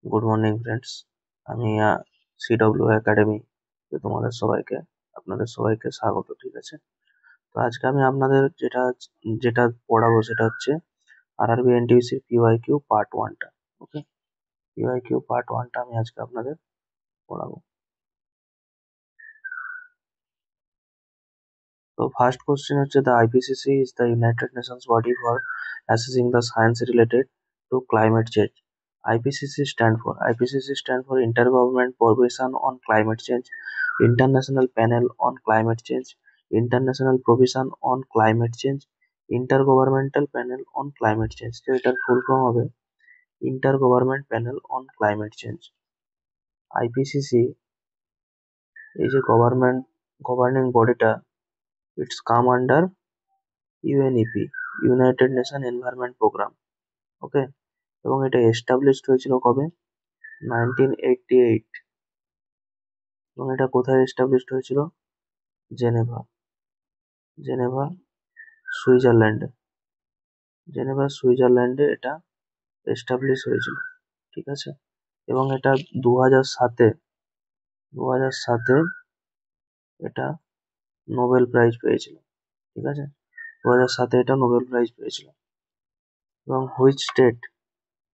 Good morning friends. আমি CW academy আপনাদের সবাইকে স্বাগত। ঠিক আছে, তো আজকে আমি আপনাদের যেটা যেটা পড়াবো সেটা হচ্ছে আরআরবি এনটিপিসি পিওয়াইকিউ পার্ট ওয়ানটা। ওকে, পিওয়াইকিউ পার্ট ওয়ানটা আমি আজকে আপনাদের পড়াবো। তো ফার্স্ট কোশ্চেন হচ্ছে, the IPCC is the United Nations body for assessing the science related to climate change. IPCC stand for Intergovernment Provision on Climate Change, International Panel on Climate Change, International Provision on Climate Change, Intergovernmental Panel on Climate Change। তো এটার full form হবে intergovernment panel on climate change. IPCC এই যে governing বডিটা, it's come under UNEP, united nation environment programme. Okay, এবং এটা established হয়েছিল কবে? 1988। এবং এটা কোথায় এস্টাবলিশড হয়েছিল? জেনেভা, জেনেভা সুইজারল্যান্ডে, সুইজারল্যান্ডে এটা এস্টাবলিশ হয়েছিল। ঠিক আছে, এবং এটা 2007-এ এটা নোবেল প্রাইজ পেয়েছিল। ঠিক আছে, 2007-এ এটা নোবেল প্রাইজ পেয়েছিল। এবং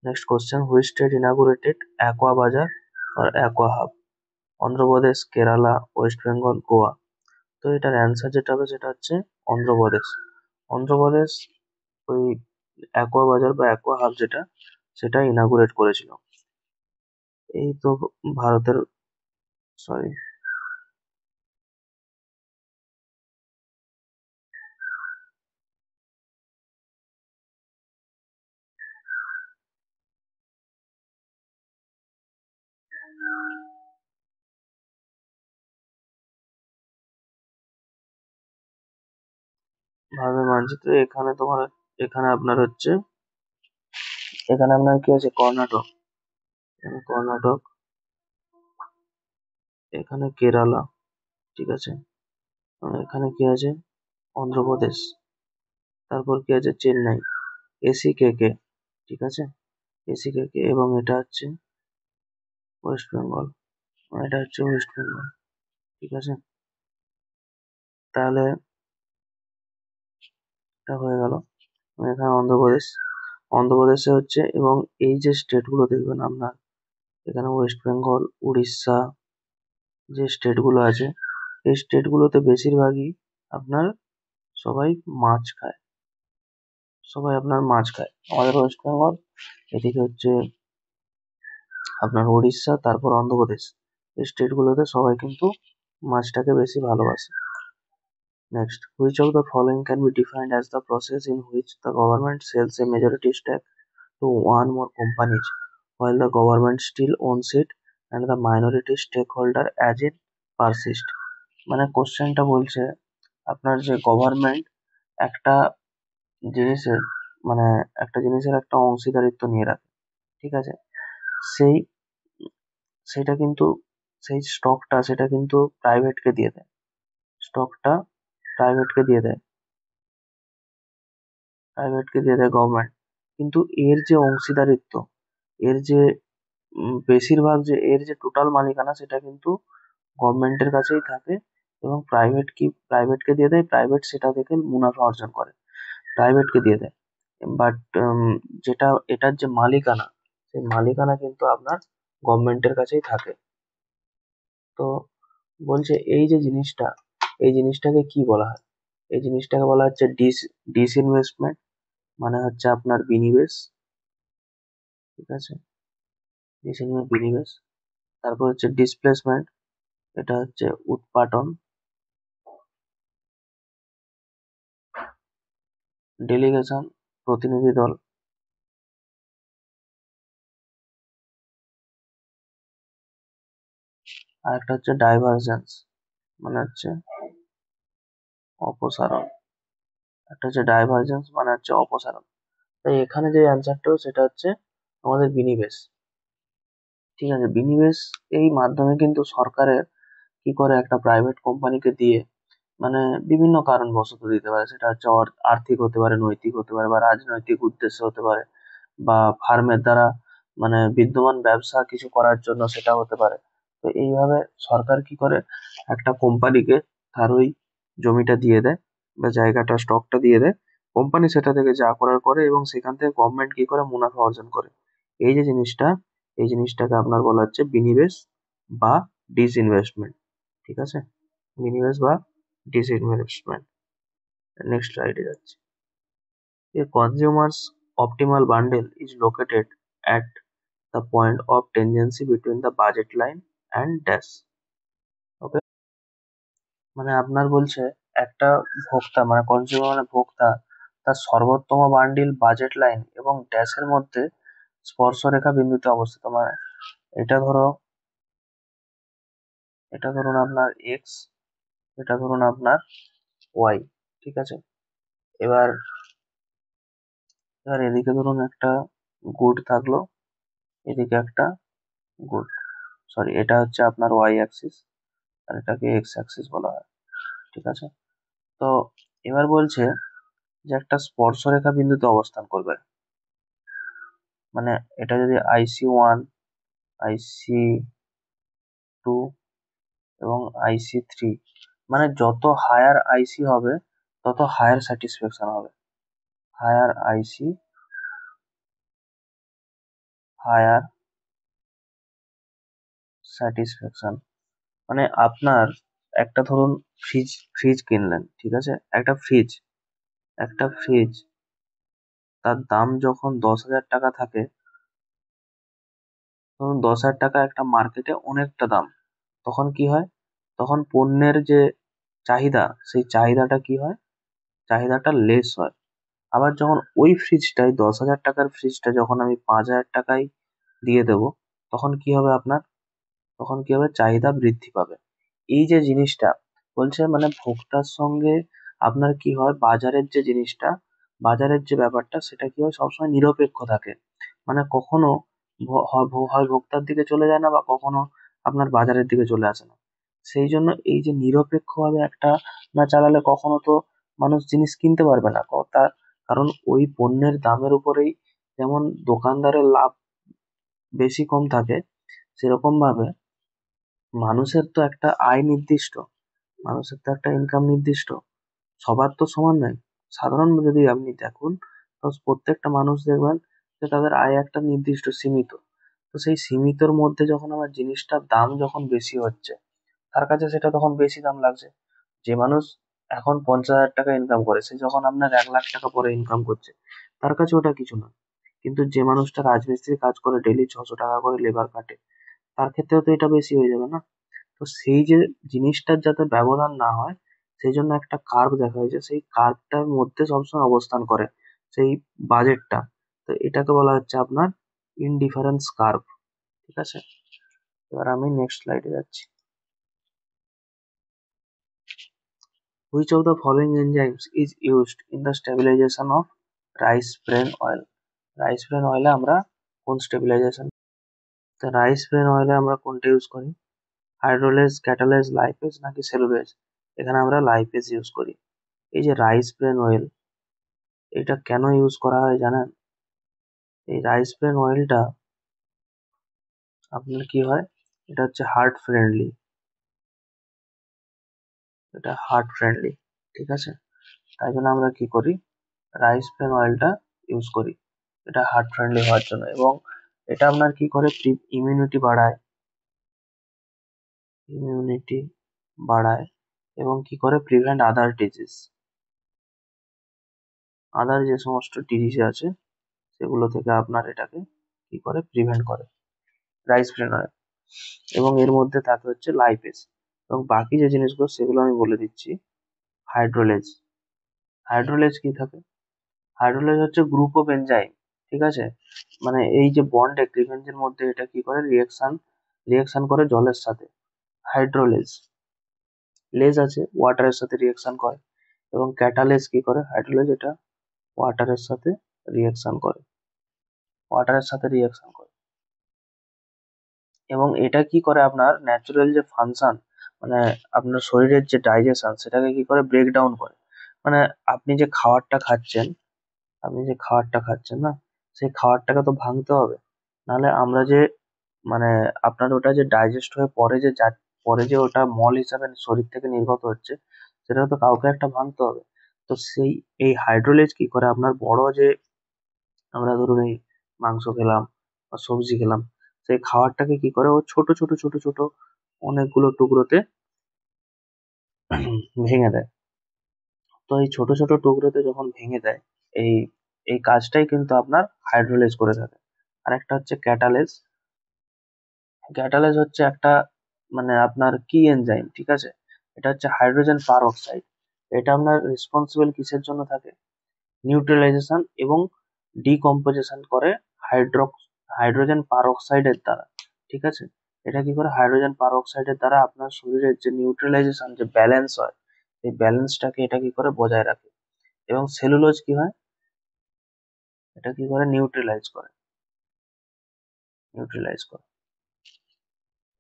next question, which state inaugurated aqua Bazar আর অ্যাকোয়া হাব? অন্ধ্রপ্রদেশ, কেরালা, ওয়েস্ট বেঙ্গল, গোয়া। তো এটার অ্যান্সার যেটা হবে সেটা হচ্ছে অন্ধ্রপ্রদেশ। অন্ধ্রপ্রদেশ ওই অ্যাকোয়া বাজার বা অ্যাকোয়া হাব সেটা ইনাগুরেট করেছিল। এই তো ভারতের, সরি, ভারতের মানচিত্রে এখানে আপনার হচ্ছে, এখানে আপনার কি আছে? কর্ণাটক, এখানে কেরালা। ঠিক আছে, এখানে কি আছে? অন্ধ্রপ্রদেশ। তারপর কি আছে? চেন্নাই, এসিকেকে। ঠিক আছে, এসিকেকে। এবং এটা হচ্ছে ওয়েস্ট বেঙ্গল, ঠিক আছে, তাহলে এটা হয়ে গেল। এখানে অন্ধ্রপ্রদেশে হচ্ছে, এবং এই যে স্টেট গুলো দেখবেন আপনার, এখানে ওয়েস্ট বেঙ্গল, উড়িষ্যা, যে স্টেট গুলো আছে, এই স্টেট গুলোতে বেশিরভাগই আপনার সবাই মাছ খায়, আমাদের ওয়েস্ট বেঙ্গল, এদিকে হচ্ছে আপনার উড়িষ্যা, তারপর অন্ধ্রপ্রদেশ। এই স্টেট গুলোতে সবাই কিন্তু মাছটাকে বেশি ভালোবাসে। Next, which of the following can be defined as the process in which the government sells a majority stake to one more companies while the government still owns it and the minority stakeholder as it persists? মানে কোশ্চেনটা বলছে, আপনার যে government একটা জিনিসের মানে একটা জিনিসের একটা অংশীদারিত্ব নিয়ে রাখে। ঠিক আছে, সেই সেটা কিন্তু সেই স্টকটা সেটা কিন্তু প্রাইভেটকে দিয়ে দেয়, স্টকটা প্রাইভেটকে দিয়ে দেয় গভর্নমেন্ট। কিন্তু এর যে অংশীদারিত্ব, এর যে বেশিরভাগ যে এর যে টোটাল মালিকানা, সেটা কিন্তু গভর্নমেন্টের কাছেই থাকে। এবং প্রাইভেটকে দিয়ে দেয়, প্রাইভেট সেটা থেকে মুনাফা অর্জন করে, প্রাইভেটকে দিয়ে দেয়। বাট যেটা এটার যে মালিকানা, সেই মালিকানা কিন্তু আপনার গভর্নমেন্টের কাছেই থাকে। তো বলছে এই জিনিসটাকে কি বলা হয়? এই জিনিসটাকে বলা হচ্ছে ডিসইনভেস্টমেন্ট, মানে হচ্ছে আপনার বিনিবেশ। ঠিক আছে, বিনিবেশ। তারপর হচ্ছে ডিসপ্লেসমেন্ট, এটা হচ্ছে উৎপাটন। ডেলিগেশন, প্রতিনিধি দল। আর একটা হচ্ছে ডাইভারজেন্স, মানে হচ্ছে অপসারণ। তাই এখানে যে অ্যান্সারটা সেটা হচ্ছে আমাদের বিনিবেশ। ঠিক আছে, বিনিবেশ এই মাধ্যমে কিন্তু সরকারের কি করে, একটা প্রাইভেট কোম্পানিকে দিয়ে, মানে বিভিন্ন কারণবশত দিতে পারে, সেটা হচ্ছে আর্থিক হতে পারে, নৈতিক হতে পারে, বা রাজনৈতিক উদ্দেশ্য হতে পারে, বা ফার্মের দ্বারা মানে বিদ্যমান ব্যবসা কিছু করার জন্য সেটা হতে পারে। তো এইভাবে সরকার কি করে, একটা কোম্পানিকে তার ওই জমিটা দিয়ে দেয় বা জায়গাটা স্টকটা দিয়ে দেয়, কোম্পানি সেটা থেকে যা করার করে এবং সেখান থেকে গভর্নমেন্ট কি করে মুনাফা অর্জন করে। এই যে জিনিসটা, এই জিনিসটাকে আপনার বলা হচ্ছে বিনিবেশ বা ডিসইনভেস্টমেন্ট। ঠিক আছে, বিনিবেশ বা ডিসইনভেস্টমেন্ট। নেক্সট স্লাইডে যাচ্ছি। A consumer's optimal bundle is located at the point of tangency between the budget line and dash. ওকে, মানে আপনার বলছে একটা ভোক্তা মানে কনজিউমার মানে ভোক্তা তার সর্বোত্তম বান্ডিল বাজেট লাইন এবং ড্যাশের মধ্যে স্পর্শরেখা বিন্দুতে অবস্থিত। মানে এটা ধরো, এটা ধরুন আপনার এক্স, এটা ধরুন আপনার ওয়াই। ঠিক আছে, এবার এবার এদিকে ধরুন একটা গুড থাকলো, এদিকে একটা গুড, সরি এটা হচ্ছে আপনার ওয়াই অ্যাক্সিস আর এটাকে এক্স অ্যাক্সিস বলা হয়। ঠিক আছে, তো এবার বলছে যে একটা স্পর্শরেখা বিন্দুতে অবস্থান করবে। মানে এটা যদি আইসি ওয়ান, আইসি টু এবং আইসি থ্রি, মানে যত হায়ার আইসি হবে তত হায়ার স্যাটিসফ্যাকশন হবে। হায়ার আইসি, হায়ার স্যাটিসফ্যাকশন। মানে আপনার একটা ধরুন ফ্রিজ, ফ্রিজ কিনলেন, ঠিক আছে, একটা ফ্রিজ, একটা ফ্রিজ তার দাম যখন 10,000 টাকা থাকে, ধরুন 10,000 টাকা একটা মার্কেটে অনেকটা দাম, তখন কি হয়, তখন পণ্যের যে চাহিদা, সেই চাহিদাটা কি হয়, চাহিদাটা লেস হয়। আবার যখন ওই ফ্রিজটাই 10,000 টাকার ফ্রিজটা যখন আমি 5,000 টাকায় দিয়ে দেবো, তখন কি হবে আপনার, তখন কি হবে, চাহিদা বৃদ্ধি পাবে। এই যে জিনিসটা বলছে, মানে ভোক্তার সঙ্গে আপনার কি হয়, বাজারের যে জিনিসটা, বাজারের যে ব্যাপারটা সেটা কি হয়, সবসময় নিরপেক্ষ থাকে। মানে কখনো হয় ভোক্তার দিকে চলে যায় না বা কখনো আপনার বাজারের দিকে চলে আসে না। সেই জন্য এই যে নিরপেক্ষভাবে একটা না চালালে কখনো তো মানুষ জিনিস কিনতে পারবে না। তার কারণ ওই পণ্যের দামের উপরেই যেমন দোকানদারের লাভ বেশি কম থাকে, সেরকম ভাবে মানুষের তো একটা আয় নির্দিষ্ট, মানুষের তো একটা ইনকাম নির্দিষ্ট, সবার তো সমান নয়। সাধারণ যদি আপনি দেখুন, তো প্রত্যেকটা মানুষ দেখবেন যে তাদের আয় একটা নির্দিষ্ট সীমিত। তো সেই সীমিতর মধ্যে যখন আমার জিনিসটার দাম যখন বেশি হচ্ছে, তার কাছে সেটা তখন বেশি দাম লাগছে। যে মানুষ এখন 50,000 টাকা ইনকাম করে, সে যখন আপনার 1,00,000 টাকা পরে ইনকাম করছে, তার কাছে ওটা কিছু না। কিন্তু যে মানুষটা রাজমিস্ত্রি কাজ করে ডেলি 600 টাকা করে লেবার কাটে, তার ক্ষেত্রেও তো এটা বেশি হয়ে যাবে না। তো সেই যে জিনিসটার যাতে ব্যবধান না হয়, সেই জন্য একটা কার্ভ দেখা হয়েছে, সেই কার্ভটার মধ্যে সবসময় অবস্থান করে সেই বাজেটটা। তো এটাকে বলা হচ্ছে আপনার ইনডিফারেন্স কার্ভ। ঠিক আছে, এবার আমি নেক্সট স্লাইডে যাচ্ছি। Which of the following enzymes is used in the stabilization of rice bran oil? Rice bran অয়েলে আমরা কোন স্টেবিলাইজেশন, তো রাইস ব্রেন অয়েলে আমরা কোনটা ইউজ করি, হাইড্রোলেজ, ক্যাটালেজ, লাইপেজ নাকি সেলুলোজ? এখানে আমরা লাইপেজ ইউজ করি। এই যে রাইস ব্রেন অয়েল, এটা কেন ইউজ করা হয় জানেন? এই রাইস ব্রেন অয়েলটা আপনার কি হয়, এটা হচ্ছে হার্ট ফ্রেন্ডলি, এটা হার্ট ফ্রেন্ডলি। ঠিক আছে, তাই জন্য আমরা কি করি, রাইস ব্রেন অয়েলটা ইউজ করি, এটা হার্ট ফ্রেন্ডলি হওয়ার জন্য। এবং এটা আপনার কি করে, ইমিউনিটি বাড়ায়, ইমিউনিটি বাড়ায় এবং কি করে, প্রিভেন্ট আদার ডিজিজ, আদার যে সমস্ত ডিজিজ আছে সেগুলো থেকে আপনার এটাকে কি করে, প্রিভেন্ট করে রাইস ব্রেন অয়েল। এবং এর মধ্যে থাকে হচ্ছে লাইপেজ, এবং বাকি যে জিনিসগুলো সেগুলো আমি বলে দিচ্ছি। হাইড্রোলেজ, হাইড্রোলেজ কি থাকে, হাইড্রোলেজ হচ্ছে গ্রুপ অফ এনজাইম। ঠিক আছে, মানে এই যে বন্ড ক্লিভেজের মধ্যে এটা কি করে, রিয়াকশন রিয়াকশন করে জলের সাথে। হাইড্রোলেজ, লেজ আছে ওয়াটারের সাথে রিয়াকশন করে, এবং ক্যাটালেজ কি করে, হাইড্রোলেজ এটা ওয়াটারের সাথে রিয়াকশন করে, ওয়াটারের সাথে রিয়াকশন করে। এবং এটা কি করে, আপনার ন্যাচারাল যে ফাংশন, মানে আপনার শরীরের যে ডাইজেশন সেটাকে কি করে, ব্রেক ডাউন করে। মানে আপনি যে খাবারটা খাচ্ছেন, আপনি যে খাবারটা খাচ্ছেন না, সেই খাবারটাকে তো ভাঙতে হবে। নাহলে আমরা যে মানে আপনার ওটা যে ডাইজেস্ট হয়ে পরে যে ওটা মল হিসাবে শরীর থেকে নির্গত হচ্ছে, সেটা তো কাউকে একটা ভাঙতে হবে। তো এই হাইড্রোলেজ কি করে, আপনার বড় যে আমরা ধরুন এই মাংস খেলাম বা সবজি খেলাম, সেই খাবারটাকে কি করে ও ছোট ছোট ছোট ছোট অনেকগুলো টুকরোতে ভেঙে দেয়। তো এই ছোট ছোট টুকরোতে যখন ভেঙে দেয়, এই এই কাজটাই কিন্তু আপনার হাইড্রোলেজ করে থাকে। আর একটা হচ্ছে ক্যাটালেজ। ক্যাটালেজ হচ্ছে একটা আপনার কি এনজাইম, ঠিক আছে? এটা হচ্ছে হাইড্রোজেন পার অক্সাইড। এটা আপনার রেসপন্সিবল কিসের জন্য থাকে? নিউট্রালাইজেশন এবং ডিকম্পোজিশন করে হাইড্রোজেন পার অক্সাইডের দ্বারা, ঠিক আছে? এটা কি করে, হাইড্রোজেন পার অক্সাইডের দ্বারা আপনার শরীরের যে নিউট্রালাইজেশন যে ব্যালেন্স হয়, এই ব্যালেন্সটাকে এটা কি করে বজায় রাখে। এবং সেলুলোজ কি হয়, এটা কি করে নিউট্রালাইজ করে।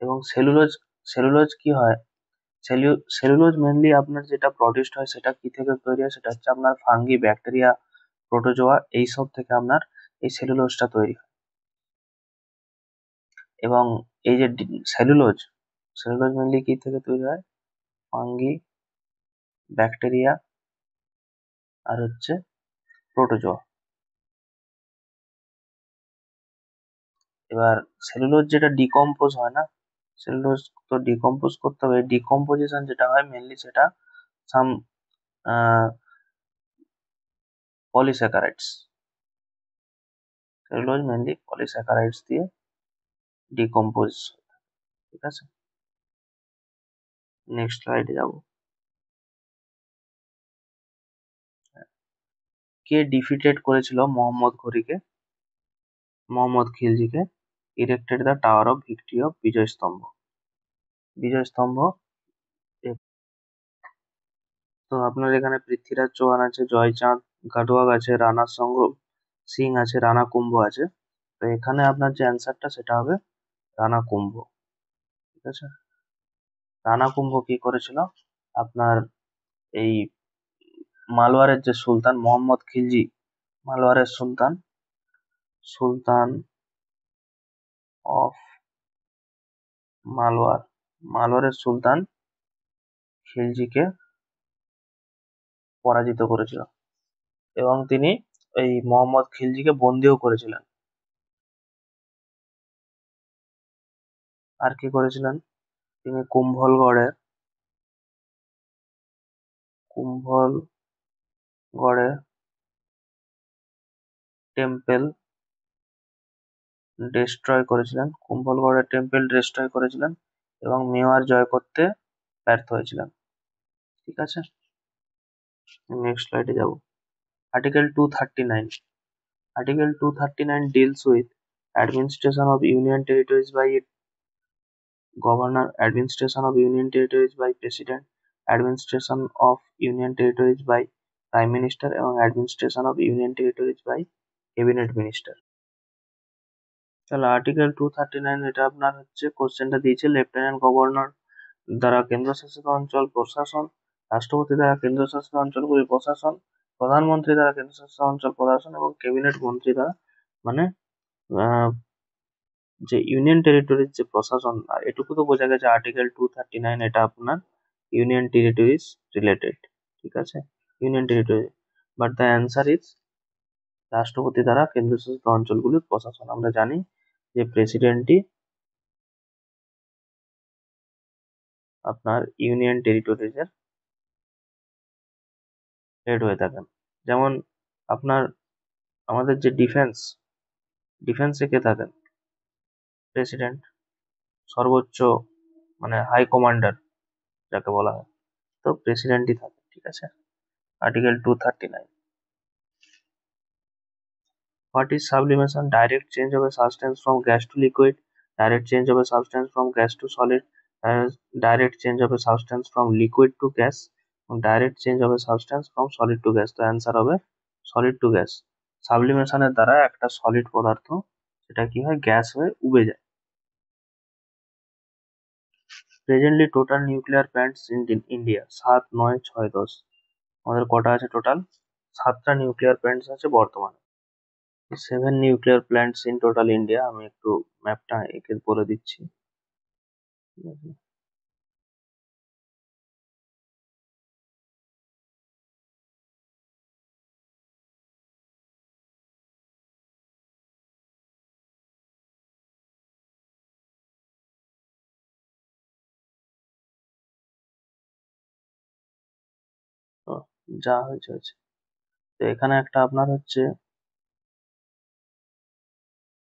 এবং সেলুলোজ সেলুলোজ কি হয়, সেলুলোজ মেনলি আপনার যেটা প্রডিউসড হয় সেটা কি থেকে তৈরি হয়, সেটা হচ্ছে আপনার ফাঙ্গি, ব্যাকটেরিয়া, প্রোটোজোয়া এইসব থেকে আপনার এই সেলুলোজটা তৈরি হয়। এবং এই যে সেলুলোজ সেলুলোজ মেনলি কি থেকে তৈরি হয়, ফাঙ্গি, ব্যাকটেরিয়া আর হচ্ছে প্রোটোজোয়া। এবার সেলুলোজ যেটা ডিকম্পোজ হয় না, সেলুলোজ তো ডিকম্পোজ করতে হবে, ডিকম্পোজিশন যেটা হয় মেনলি সেটা some polysaccharides. Cellulose mainly polysaccharides দিয়ে ডিকম্পোজ, ঠিক আছে? নেক্সট স্লাইডে যাব। কে ডিফিটেড করেছিল মোহাম্মদ খিলজিকে? Erected the tower of victory of Vijay Stambh. Vijay স্তম্ভ তো আপনার এখানে পৃথ্বীরাজ চৌহান আছে, জয়চাঁদ গাঢোয়াল আছে, রাণা সঙ্গ সিং আছে, রাণা কুম্ভ আছে। তো এখানে আপনার যে অ্যান্সারটা সেটা হবে রাণা কুম্ভ, ঠিক আছে? রাণা কুম্ভ কি করেছিল, আপনার এই মালওয়ারের যে সুলতান মোহাম্মদ খিলজি, মালওয়ারের সুলতান অফ মালওয়ারের সুলতান খিলজিকে পরাজিত করেছিল। এবং তিনি এই মোহাম্মদ খিলজিকে বন্দিও করেছিলেন। আর কি করেছিলেন, তিনি কুম্ভলগড়ে টেম্পেল ডিস্ট্রয় করেছিলেন এবং মেওয়ার জয় করতে ব্যর্থ হয়েছিলেন, ঠিক আছে? নেক্সট স্লাইডে যাব। Article 239। Article 239 deals with administration of union territories by its governor, administration of union territories by president, administration of union territories by prime minister এবং administration of union territories by cabinet minister। তাহলে article 239 এটা আপনার হচ্ছে কোশ্চেনটা দিয়েছে, lieutenant governor দ্বারা কেন্দ্রশাসিত অঞ্চল প্রশাসন, রাষ্ট্রপতি দ্বারা কেন্দ্রশাসিত অঞ্চলগুলির প্রশাসন, প্রধানমন্ত্রী দ্বারা কেন্দ্রশাসিত অঞ্চল প্রশাসন এবং ক্যাবিনেট মন্ত্রী দ্বারা মানে আহ, যে ইউনিয়ন টেরিটরির যে প্রশাসন, এটুকু তো বোঝা গেছে আর্টিকেল 239 এটা আপনার ইউনিয়ন টেরিটরিজ রিলেটেড, ঠিক আছে? Union territory, but the answer is রাষ্ট্রপতি দ্বারা কেন্দ্রশাসিত অঞ্চলগুলির প্রশাসন। আমরা জানি যে প্রেসিডেন্টই আপনার ইউনিয়ন টেরিটরিজের হেড হয়ে থাকেন। যেমন আপনার আমাদের যে ডিফেন্সে কে থাকেন, প্রেসিডেন্ট, সর্বোচ্চ হাই কমান্ডার যাকে বলা হয়, তো প্রেসিডেন্টই থাকে, ঠিক আছে? Article 239। What is sublimation? Direct change of a substance from gas to liquid, direct change of a substance from gas to solid, direct change of a substance from liquid to gas, direct change of a substance from solid to gas। তো answer হবে solid two gas. সাবলিমেশনের দ্বারা একটা solid পদার্থ সেটা কি হয়, gas হয়ে উবে যায়। Presently total nuclear plants in India 7, 9, 6, 10। আমাদের কটা আছে টোটাল? 7টা নিউক্লিয়ার প্ল্যান্টস আছে বর্তমানে। 7 nuclear plants in total India. আমি একটু ম্যাপটা এঁকে বলে দিচ্ছি। ঠিক আছে? তো যা হয়েছে হয়েছে। তো এখানে একটা আপনার হচ্ছে,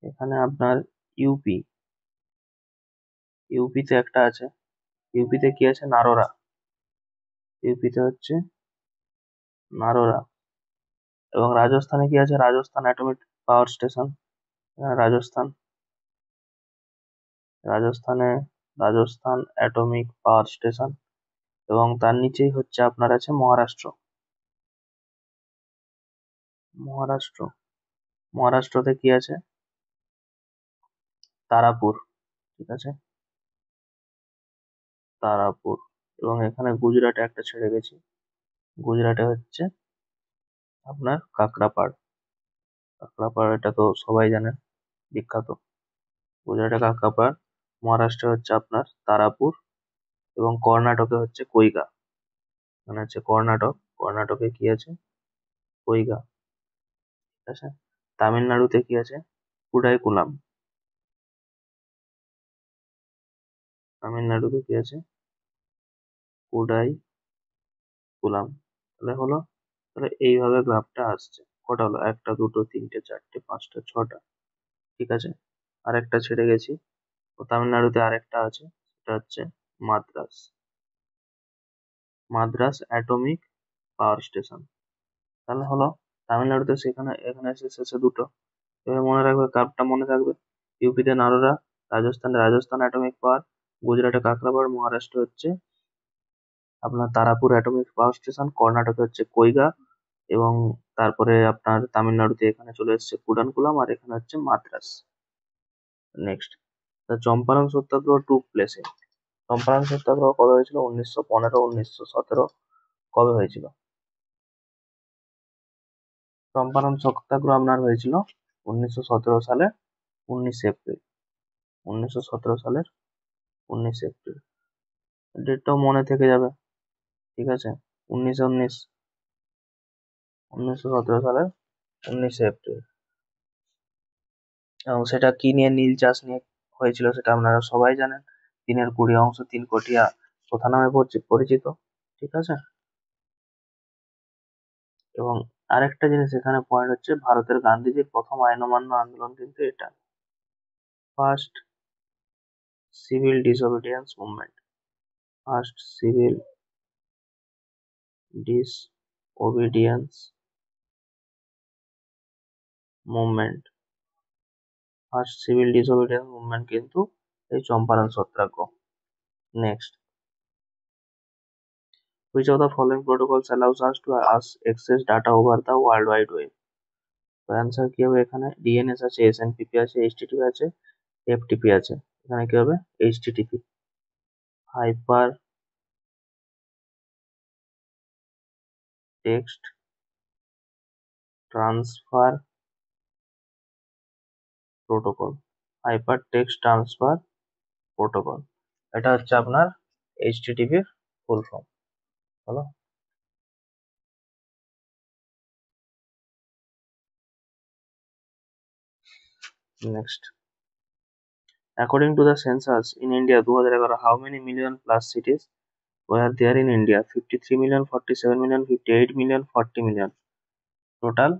এখানে আপনার ইউপি, ইউপিতে একটা আছে। ইউপিতে কি আছে? নারোরা। ইউপিতে হচ্ছে নারোরা। এবং রাজস্থানে কি আছে? Rajasthan atomic power station. Rajasthan, রাজস্থানে রাজস্থান অ্যাটমিক পাওয়ার স্টেশন। এবং তার নিচেই হচ্ছে আপনার আছে মহারাষ্ট্র। মহারাষ্ট্র, মহারাষ্ট্রতে কি আছে? তারাপুর। ঠিক আছে, তারাপুর। এবং এখানে গুজরাটে একটা ছেড়ে গেছি। গুজরাটে হচ্ছে আপনার কাকরাপাড়। কাকরাপাড় এটা তো সবাই জানে, বিখ্যাত। গুজরাটে কাকরাপাড়। মহারাষ্ট্রে হচ্ছে আপনার তারাপুর। এবং কর্ণাটকে হচ্ছে কৈগা। মানে হচ্ছে কর্ণাটক, কর্ণাটকে কি আছে? কৈগা। ঠিক আছে। তামিলনাড়ুতে কি আছে? কুডাইকুলাম। তামিলনাড়ুতে কি আছে? কুডাইকুলাম। তাহলে হলো, তাহলে এইভাবে গ্রাফটা আসছে। কটা হলো? একটা, দুটো, তিনটে, চারটে, পাঁচটা, ছটা। ঠিক আছে। আরেকটা ছেড়ে গেছি। ও তামিলনাড়ুতে আরেকটা আছে, সেটা হচ্ছে Madras. Madras atomic power station. তাহলে হলো তামিলনাড়ুতে, সেখানে এখানে এসে শেষে দুটো। এবার মনে রাখবে, কার্ভটা মনে থাকবে। ইউপিতে নারোরা, রাজস্থানে রাজস্থান অ্যাটমিক পাওয়ার, গুজরাটে কাকরাপাড়, মহারাষ্ট্র হচ্ছে আপনার তারাপুর অ্যাটমিক পাওয়ার স্টেশন, কর্ণাটকে হচ্ছে কৈগা, এবং তারপরে আপনার তামিলনাড়ুতে এখানে চলে এসেছে কুডানকুলাম, আর এখানে হচ্ছে মাদ্রাস। নেক্সট, দ্য চম্পারণ সত্যাগ্রহ টুক প্লেসে। চম্পারণ সত্যাগ্রহ কবে হয়েছিল? 1915, 1917। কবে হয়েছিল? চম্পারণ সত্যাগ্রহ আপনার হয়েছিল 1917 সালে 19 এপ্রিল। 1917 সালের 19 এপ্রিল। ডেটটাও মনে থেকে যাবে। ঠিক আছে, 1919, 1917 সালের 19 এপ্রিল। এবং সেটা কি নিয়ে? নীল চাষ নিয়ে হয়েছিল, সেটা আপনারা সবাই জানেন। 3-20 3 কটিয়া প্রথা নামে পরিচিত। ঠিক আছে। এবং আরেকটা জিনিস এখানে পয়েন্ট হচ্ছে, ভারতের গান্ধীজির প্রথম আইন অমান্য আন্দোলন কিন্তু এটা, first civil disobedience movement. First civil disobedience movement. First civil disobedience movement কিন্তু এই Champaran Satyagraha. Next, which of the following protocols allows us to access data over the world wide web? তো অ্যান্সার কি হবে? এখানে ডিএনএস আছে, এসএনপিপি আছে, এইচটিটিপি আছে, FTP আছে। এখানে কি হবে? HTTP, hyper text transfer protocol. Hyper text transfer protocol, এটা হচ্ছে আপনার এইচটিটিপির ফুল ফর্ম। হলো। Next, according to the census in India 2011, how many million plus সিটিজ were there in India? 53 million, 47 million, 58 million, 40 million. Total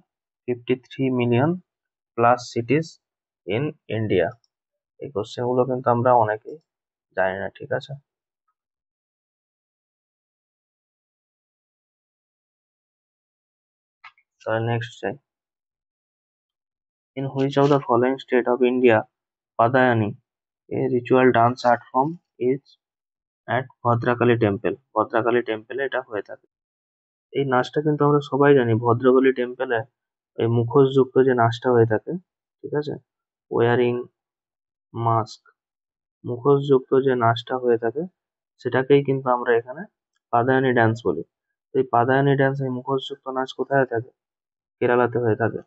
53 million plus cities in India. এই question গুলো কিন্তু আমরা অনেকেই জানি না। ঠিক আছে। তাহলে নেক্সট চাই, in which of the following state of India Padayani, a ritual dance art form, is at Bhadrakali temple? Bhadrakali টেম্পলে এটা হয়ে থাকে। এই নাচটা কিন্তু আমরা সবাই জানি, ভদ্রকালী টেম্পলে এই মুখোশযুক্ত যে নাচটা হয়ে থাকে। ঠিক আছে, ওয়ারিং মাস্ক, মুখোশযুক্ত যে নাচটা হয়ে থাকে, সেটাকেই কিন্তু আমরা এখানে পাদায়ানি ড্যান্স বলি। এই পাদায়ানি ড্যান্স, এই মুখোশযুক্ত নাচ কোথায় হয়ে থাকে? কেরালাতে হয়ে থাকে।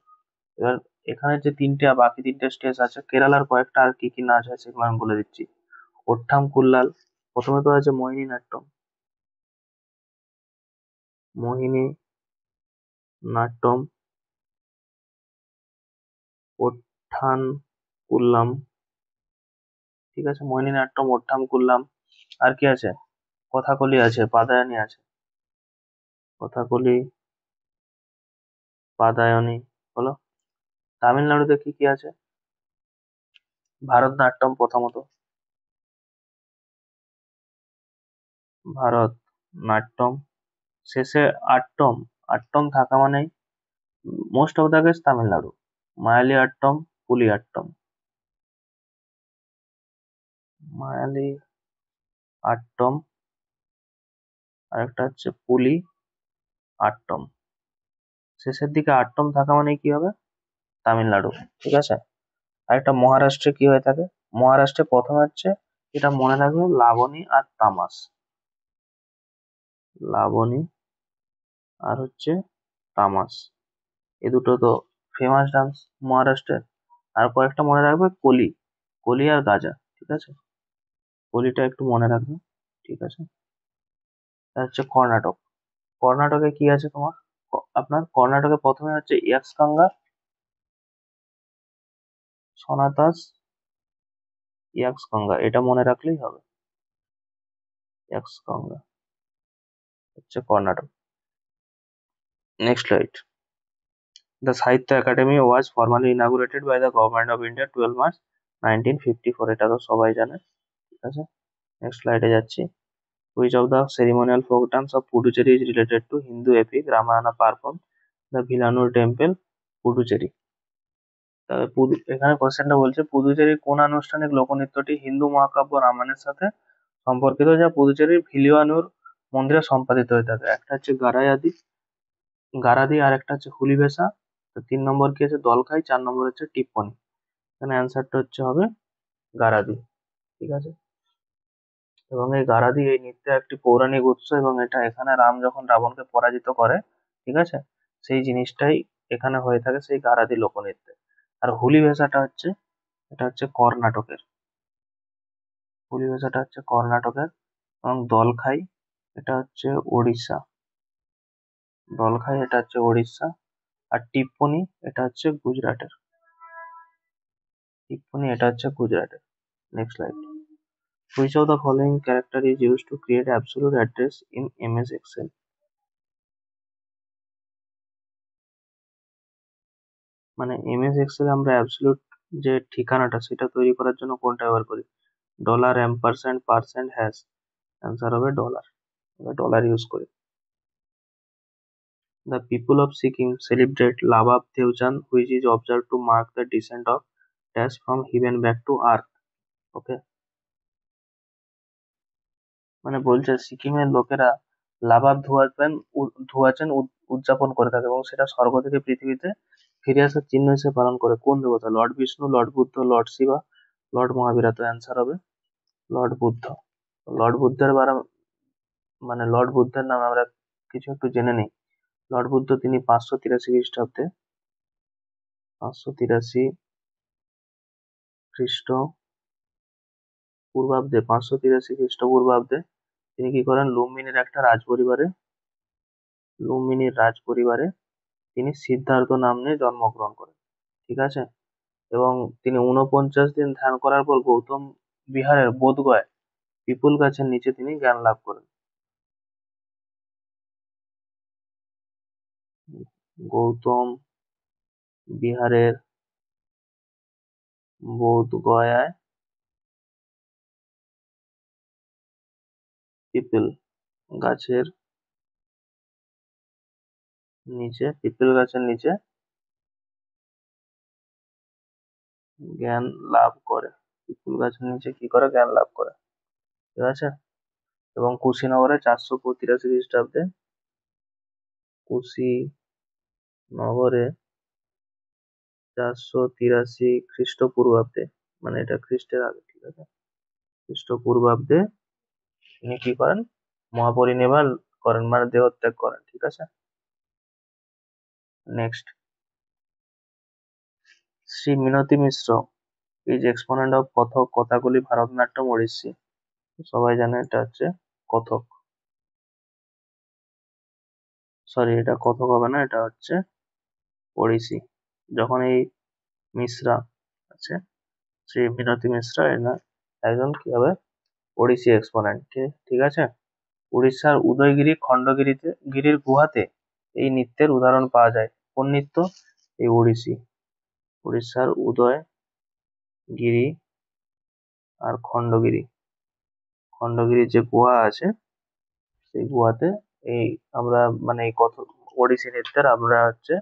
এবার এখানে যে বাকি তিনটে স্টেজ আছে, কেরালার কয়েকটা আর কি কি নাচ আছে সেগুলো আমি বলে দিচ্ছি। ওট্টাম কুল্লাল, প্রথমে তো আছে মোহিনী নাট্যম, মোহিনী নাট্যম, ওঠান কুল্লাম, ঠিক আছে, মোহিনী নাট্যম, ওঠাম কুল্লাম। আর কি আছে? কথাকলি আছে, পাদায়ানি আছে, কথাকলি, পাদায়নি, বলো। তামিলনাড়ুতে কি কি আছে? ভারতনাট্যম প্রথমত, ভারতনাট্যম, শেষে আট্টম। আট্টম থাকা মানেই most of the case Tamil Nadu. মায়ালি আট্টম, কুলি আট্টম, মায়ালি আট্টম, আরেকটা হচ্ছে পুলি আট্টম। শেষের দিকে আট্টম থাকা মানে কি হবে? তামিলনাড়ু, ঠিক আছে। আরেকটা মহারাষ্ট্রে কি হয়ে থাকে? মহারাষ্ট্রে প্রথমে হচ্ছে, এটা মনে রাখবে, লাবণী আর তামাস। লাবণী আর হচ্ছে তামাস, এ দুটো তো ফেমাস ডান্স মহারাষ্ট্রের। আর কয়েকটা মনে রাখবে, কলি, কলি আর গাজা, ঠিক আছে। কলিটা একটু মনে রাখবে, ঠিক আছে। এটা হচ্ছে কর্ণাটক। কর্ণাটকে কি আছে তোমার? আপনার কর্ণাটকে প্রথমে হচ্ছে ইয়াক্সগাঙ্গা, সনাতাস, ইয়াক্সগাঙ্গা, এটা মনে রাখলেই হবে। ইয়াক্সগাঙ্গা হচ্ছে Karnataka. Next light, the Sahitya Akademi was formally inaugurated by the government of India 12 March 1954, এটা তো সবাই জানে, ঠিক আছে। নেক্সট স্লাইডে যাচ্ছি। Which of the ceremonial folk dance of Puducherry is related to Hindu epic Ramayana performed the Villanur temple, Puducherry? এখানে কোশ্চেনটা বলছে, পুদুচেরির কোন আনুষ্ঠানিক লোকনৃত্যটি হিন্দু মহাকাব্য রামায়ণের সাথে সম্পর্কিত, যা পুদুচেরির ভিলিয়ানুর মন্দিরে সম্পাদিত হয়ে থাকে? একটা হচ্ছে গারাদি, আর একটা হচ্ছে হুলিবেশা। তো 3 নম্বর কি আছে? দলখাই। 4 নম্বর হচ্ছে টিপ্পনী। এখানে অ্যান্সারটা হচ্ছে হবে গারাদি, ঠিক আছে। এবং এই গারাদি, এই নৃত্য একটি পৌরাণিক উৎস, এবং এটা এখানে রাম যখন রাবণকে পরাজিত করে, ঠিক আছে, সেই জিনিসটাই এখানে হয়ে থাকে, সেই গারাদি লোকনৃত্যে। আর হুলি ভাষাটা হচ্ছে, এটা হচ্ছে কর্ণাটকের, হুলি ভাষাটা হচ্ছে কর্ণাটকের। এবং দলখাই, এটা হচ্ছে ওড়িশা, দলখাই এটা হচ্ছে ওড়িশা। আর টিপ্পনী, এটা হচ্ছে গুজরাটের, টিপ্পনী এটা হচ্ছে গুজরাটের। Next slide. Which of the following character is used to create absolute address in MS Excel? মানে MS Excel এ আমরা অ্যাবসলিউট যে ঠিকানাটা সেটা তৈরি করার জন্য কোনটা ব্যবহার করি? Dollar, ampersand, percent, hash. Answer হবে ডলার, আমরা ডলার ইউজ করি। The people of Sikkim celebrate Labab Theuchan, which is observed to mark the descent of dash from heaven back to earth. ওকে, মানে বলছে সিকিমের লোকেরা লাবাব ধুয়াচেন উদযাপন করে থাকে, এবং সেটা স্বর্গ থেকে পৃথিবীতে ফিরে আসার চিহ্ন হিসেবে পালন করে। কোন দেবতা? Lord Vishnu, lord Buddha, lord Shiva, lord Mahavira. তো অ্যান্সার হবে লর্ড বুদ্ধ। লর্ড বুদ্ধের মানে লর্ড বুদ্ধের নামে আমরা কিছু একটু জেনে নিই। লর্ড বুদ্ধ, তিনি 583 খ্রিস্টাব্দে, 583 খ্রিস্ট পূর্বাব্দে, 583 খ্রিস্টপূর্বাব্দে তিনি কি করেন? লুম্বিনীর রাজপরিবারে তিনি সিদ্ধার্থ নাম নিয়ে জন্মগ্রহণ করেন, ঠিক আছে। এবং তিনি 49 দিন ধ্যান করার পর গৌতম বিহারের বোধগয়ায় পিপুল গাছের নিচে তিনি জ্ঞান লাভ করেন। গৌতম বিহারের বোধগয়ায় পিপল গাছের পিপল গাছের নিচে জ্ঞান লাভ করে। পিপল গাছের নিচে কি করে? জ্ঞান লাভ করে, ঠিক আছে। এবং কুশীনগরে 485 খ্রিস্টাব্দে, কুশীনগরে 483 খ্রিস্টপূর্বাব্দে, মানে এটা খ্রিস্টের আগে, ঠিক আছে, খ্রিস্টপূর্বাব্দে তিনি কি করেন? মহাপরিনির্বাণ করেন, মানে দেহত্যাগ করেন, ঠিক আছে। Next, Shri Minati Mishra is exponent of Kathak, Kathakali, Bharatanatyam, Odissi. সবাই জানে এটা হচ্ছে কথক, সরি এটা কথক হবে না, এটা হচ্ছে ওড়িশি। যখন এই মিশ্রা আছে, শ্রী মিনতি মিশ্রা এরা একজন কি হবে, ওড়িশি এক্সপোনেন্ট, ঠিক আছে। উড়িষ্যার উদয়গিরি খণ্ডগিরিতে গিরির গুহাতে এই নৃত্যের উদাহরণ পাওয়া যায়। কোন নৃত্য? এই ওড়িশি। উড়িষ্যার উদয়গিরি আর খণ্ডগিরির যে গুহা আছে, সেই গুহাতে এই আমরা মানে এই ওড়িশি নৃত্যের আমরা হচ্ছে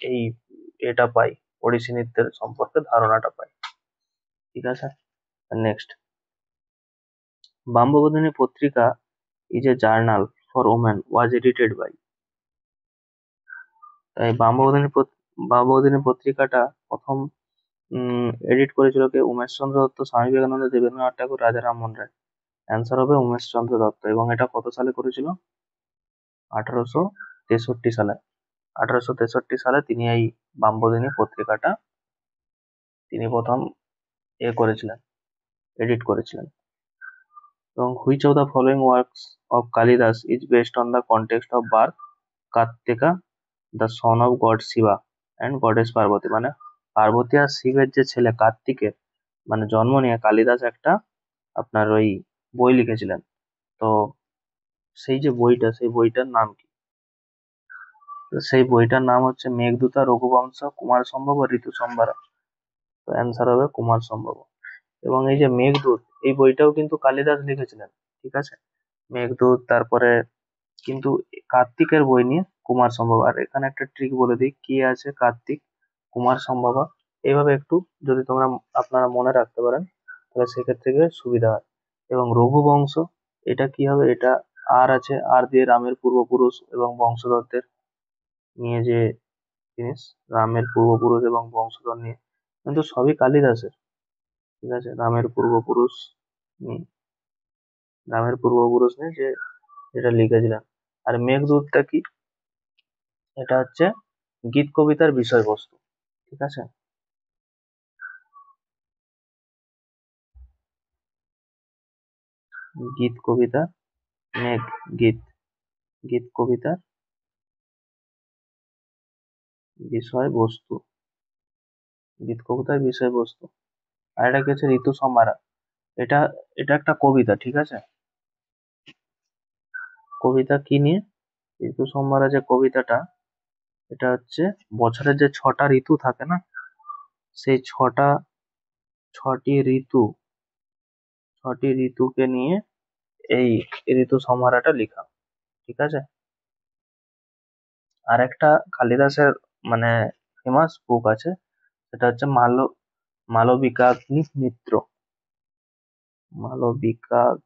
এই এটা পাই, ওড়িশি নৃত্যের সম্পর্কে ধারণাটা পাই, ঠিক আছে। Next, Bamabodhini Patrika is a journal for women was edited by. তাই বাম্ববোধিনী পত্রিকাটা প্রথম এডিট করেছিল কে? উমেশচন্দ্র দত্ত, স্বামী বিবেকানন্দ, দেবেন্দ্রনাথ ঠাকুর, রাজা রামমোহন রায়। অ্যান্সার হবে উমেশচন্দ্র দত্ত। এবং এটা কত সালে করেছিল? 1863 সালে। 1863 সালে তিনি এই বাম্ববোধিনী পত্রিকাটা তিনি প্রথম করেছিলেন, এডিট করেছিলেন। এবং which of the following works of Kalidas is based on the context of birth Kartika the son of god Shiva and goddess Parvati. মানে পার্বতী আর শিবের যে ছেলে কার্তিকের মানে জন্ম নিয়ে কালিদাস একটা আপনার ওই বই লিখেছিলেন। তো সেই যে বইটা, সেই বইটার নাম কি? তো সেই বইটার নাম হচ্ছে মেঘদূতা, রঘুবংশ, কুমার সম্ভব ও ঋতু সম্ভার। তো অ্যান্সার হবে কুমার সম্ভব। এবং এই যে মেঘদূত, এই বইটাও কিন্তু কালিদাস লিখেছিলেন, ঠিক আছে। মেঘদূত, তারপরে কিন্তু কার্তিকের বই নিয়ে কুমার সম্ভব। আর এখানে একটা ট্রিক বলে দিই, কি আছে কার্তিক, কুমার সম্ভবা, এইভাবে একটু যদি তোমরা আপনারা মনে রাখতে পারেন তাহলে সেক্ষেত্রে গিয়ে সুবিধা হয়। এবং রঘুবংশ, এটা কি হবে? এটা আর আছে, আর দিয়ে রামের পূর্বপুরুষ এবং বংশধরদের নিয়ে যে জিনিস, রামের পূর্বপুরুষ এবং বংশধর নিয়ে, কিন্তু সবই কালিদাসের, ঠিক আছে। নিয়ে যে এটা লিখেছিলেন। আর মেঘদূতটা কি? এটা হচ্ছে গীত কবিতার বিষয়বস্তু, ঠিক আছে। গীত কবিতা, মেঘ গীত, গীত কবিতার বিষয়বস্তু, গীত কবিতার বিষয়বস্তু। আর এটা কি হচ্ছে? ঋতু সম্ভারা। এটা এটা একটা কবিতা, ঠিক আছে। কবিতা কি নিয়ে? ঋতু সম্ভারা যে কবিতাটা, এটা হচ্ছে বছরের যে 6টা ঋতু থাকে না, সেই ছটি ঋতুকে নিয়ে এই ঋতু সম্ভারাটা লেখা, ঠিক আছে। আর একটা কালিদাসের মানে ফেমাস বুক আছে, সেটা হচ্ছে মালবিকাগ্নি মিত্র। মালবিকাগ্নি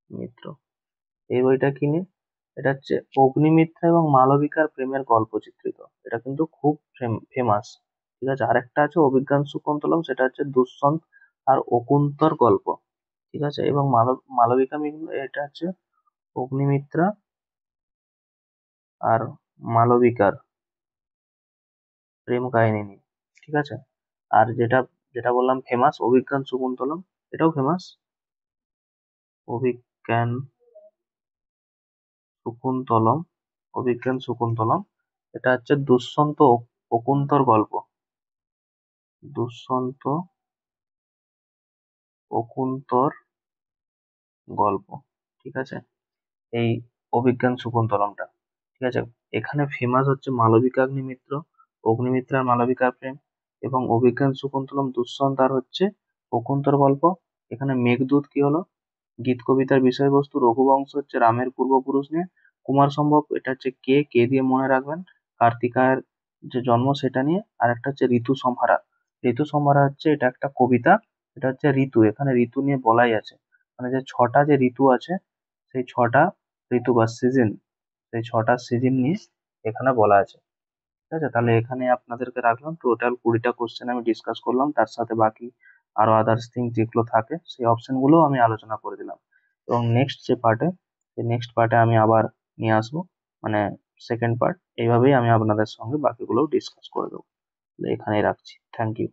মিত্র, এই বইটা কি নিয়ে? এটা হচ্ছে অগ্নিমিত্রা এবং মালবিকার প্রেমের গল্প চিত্রিত। এটা কিন্তু খুব ফেমাস, ঠিক আছে। আরেকটা আছে অভিজ্ঞান শকুন্তলম, সেটা হচ্ছে দুষ্যন্ত আর অকুন্তর গল্প, ঠিক আছে। এবং মালবিকা এটা হচ্ছে অগ্নিমিত্রা আর মালবিকার প্রেম কাহিনী নিয়ে, ঠিক আছে। আর যেটা যেটা বললাম ফেমাস, অভিজ্ঞান শকুন্তলম, এটাও ফেমাস। অভিজ্ঞান শকুন্তলম, অভিজ্ঞান শকুন্তলম, এটা হচ্ছে দুষ্যন্ত অকুন্তর গল্প, দুষ্যন্ত অকুন্তর গল্প, ঠিক আছে। এই অভিজ্ঞান শকুন্তলমটা, ঠিক আছে। এখানে ফেমাস হচ্ছে মালবিকাগ্নিমিত্র, অগ্নিমিত্রার মালবিকার প্রেম, এবং অভিজ্ঞান শকুন্তলম দুষ্যন্ত আর হচ্ছে অকুন্তর গল্প। এখানে মেঘদূত কি হলো? গীত কবিতার বিষয়বস্তু। রঘুবংশ হচ্ছে রামের পূর্বপুরুষ নিয়ে। কুমার সম্ভব এটা হচ্ছে কে দিয়ে মনে রাখবেন, কার্তিকায়ের যে জন্ম সেটা নিয়ে। আর একটা হচ্ছে ঋতু সম্হারা। ঋতু সম্হারা হচ্ছে এটা একটা কবিতা, এটা হচ্ছে ঋতু, এখানে ঋতু নিয়ে বলাই আছে, মানে যে 6টা যে ঋতু আছে, সেই 6টা ঋতু বা সিজন, সেই 6টা সিজন নিয়ে এখানে বলা আছে, ঠিক আছে। তাহলে এখানে আপনাদেরকে রাখলাম টোটাল 20টা কোশ্চেন আমি ডিসকাস করলাম, তার সাথে বাকি আরো আদার্স থিং যেগুলো থাকে সেই অপশন গুলো আমি আলোচনা করে দিলাম। এবং নেক্সট পার্টে আমি আবার নিয়ে আসবো, মানে সেকেন্ড পার্ট। এইভাবেই আমি আপনাদের সঙ্গে বাকিগুলোও ডিসকাস করে দেবো। এখানেই রাখছি। Thank you.